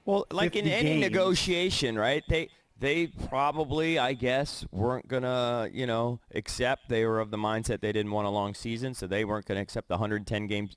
Well, like in any games. negotiation, right? They probably, I guess, weren't going to, accept. They were of the mindset they didn't want a long season, so they weren't going to accept the 110-game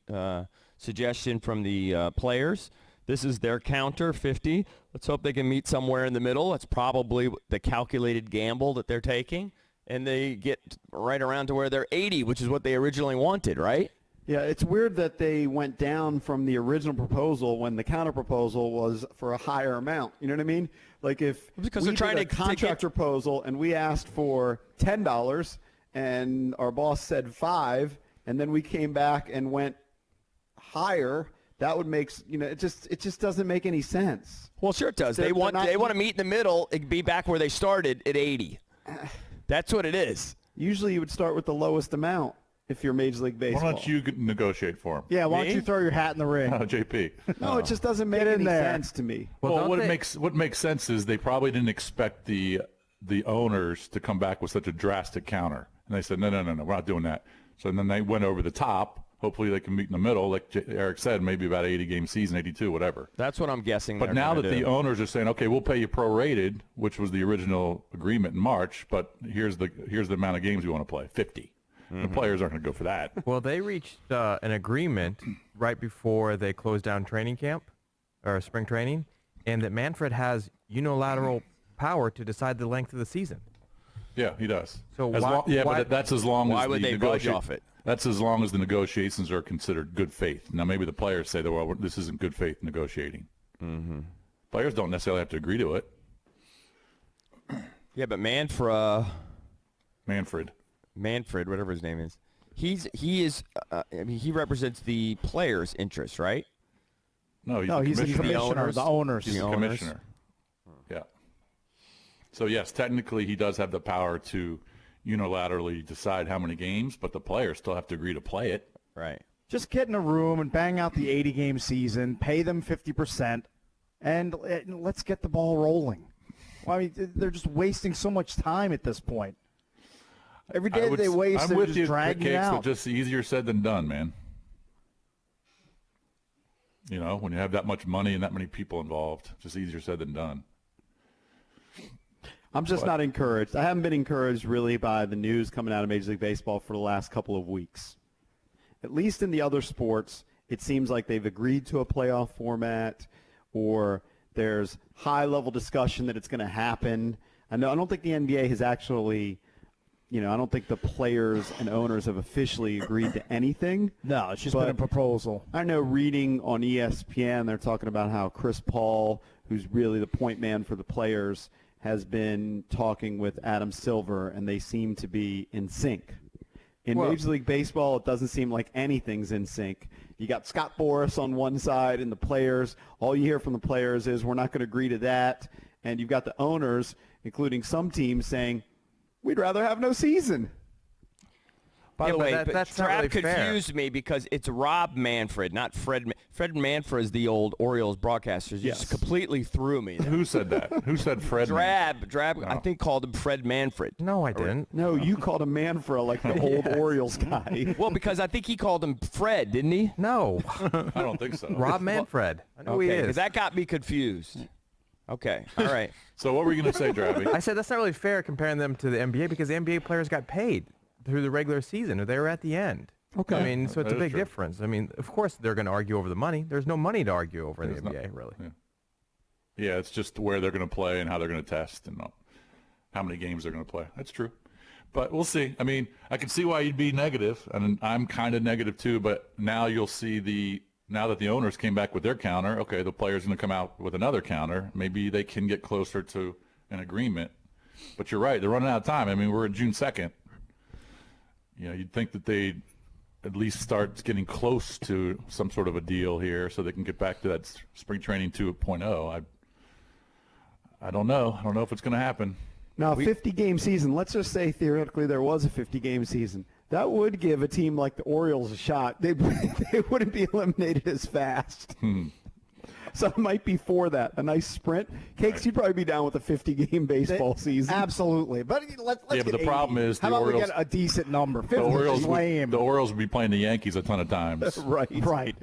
suggestion from the players. This is their counter, 50. Let's hope they can meet somewhere in the middle. That's probably the calculated gamble that they're taking. And they get right around to where they're 80, which is what they originally wanted, right? Yeah, it's weird that they went down from the original proposal when the counter proposal was for a higher amount. You know what I mean? Like if because we they're trying did a to contract proposal and we asked for $10 and our boss said $5, and then we came back and went higher, that would make it just doesn't make any sense. Well, sure it does. They want to meet in the middle and be back where they started at 80. That's what it is. Usually you would start with the lowest amount if you're Major League Baseball. Why don't you negotiate for him? Yeah, why don't you throw your hat in the ring? JP. No, it just doesn't make any sense to me. Well, what makes sense is they probably didn't expect the owners to come back with such a drastic counter. And they said, no, we're not doing that. So then they went over the top. Hopefully they can meet in the middle, like Eric said, maybe about 80-game season, 82, whatever. That's what I'm guessing. But now that the owners are saying, okay, we'll pay you prorated, which was the original agreement in March, but here's the amount of games we want to play, 50. Mm-hmm. The players aren't going to go for that. Well, they reached an agreement right before they closed down training camp or spring training, and that Manfred has unilateral power to decide the length of the season. Yeah, he does. So but that's as long as why would they budge off it? That's as long as the negotiations are considered good faith. Now, maybe the players say, well, this isn't good faith negotiating. Mm-hmm. Players don't necessarily have to agree to it. Yeah, but Manfred, whatever his name is, he represents the players' interests, right? No, he's the commissioner, the owners. He's the commissioner. Yeah. So, yes, technically he does have the power to unilaterally decide how many games, but the players still have to agree to play it. Right. Just get in a room and bang out the 80-game season, pay them 50%, and let's get the ball rolling. Well, I mean, they're just wasting so much time at this point. Every day they waste, they're just dragging it out. Just easier said than done, man. When you have that much money and that many people involved, just easier said than done. I'm just not encouraged. I haven't been encouraged really by the news coming out of Major League Baseball for the last couple of weeks. At least in the other sports, it seems like they've agreed to a playoff format, or there's high-level discussion that it's going to happen. I don't think the NBA has actually, I don't think the players and owners have officially agreed to anything. No, it's just been a proposal. I know reading on ESPN, they're talking about how Chris Paul, who's really the point man for the players, has been talking with Adam Silver, and they seem to be in sync. In Major League Baseball, it doesn't seem like anything's in sync. You got Scott Boras on one side and the players. All you hear from the players is, we're not going to agree to that. And you've got the owners, including some teams, saying, we'd rather have no season. By the way, that's not really confused me because it's Rob Manfred, not Fred. Fred Manfred is the old Orioles broadcaster. Yes. Just completely threw me. Who said that? Who said Fred? Drab, No. I think called him Fred Manfred. No, I didn't. No, you called him Manfred like the old Orioles guy. Well, because I think he called him Fred, didn't he? No. I don't think so. Rob Manfred. I know who he is. Because that got me confused. Okay, all right. So what were you going to say, Drabby? I said that's not really fair comparing them to the NBA because the NBA players got paid through the regular season, or they were at the end. Okay. I mean, so it's a That is big true. difference. I mean, of course they're going to argue over the money. There's no money to argue over in the There's NBA, not. really. Yeah, it's just where they're going to play and how they're going to test and how many games they're going to play. That's true. But we'll see. I mean, I can see why you'd be negative, and I'm kind of negative too, but now you'll see now that the owners came back with their counter, okay, the player's going to come out with another counter. Maybe they can get closer to an agreement. But you're right. They're running out of time. I mean, we're at June 2nd. You'd think that they'd at least start getting close to some sort of a deal here so they can get back to that spring training 2.0. I don't know. I don't know if it's going to happen. Now, a 50-game season, let's just say theoretically there was a 50-game season. That would give a team like the Orioles a shot. They wouldn't be eliminated as fast. So I might be for that. A nice sprint. Cakes, you'd probably be down with a 50-game baseball season. Absolutely. But let's Yeah, get but the 80. problem is How the about we Orioles- get a decent number? 50 The Orioles, is lame. the Orioles would be playing the Yankees a ton of times. Right. Right.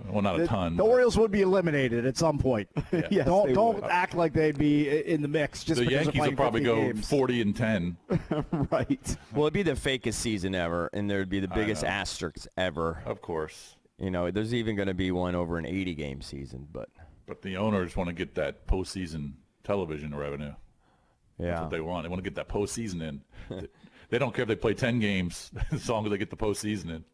Well, not a ton. The Orioles would be eliminated at some point. Yes, don't they don't would. act like they'd be in the mix just The because Yankees they're will playing probably 50 go games. 40-10. Right. Well, it'd be the fakest season ever, and there'd be the biggest know. asterisks ever. Of course. You know, there's even going to be one over an 80-game season, but But the owners want to get that postseason television revenue. That's yeah. what they want. They want to get that postseason in. They don't care if they play 10 games as long as they get the postseason in.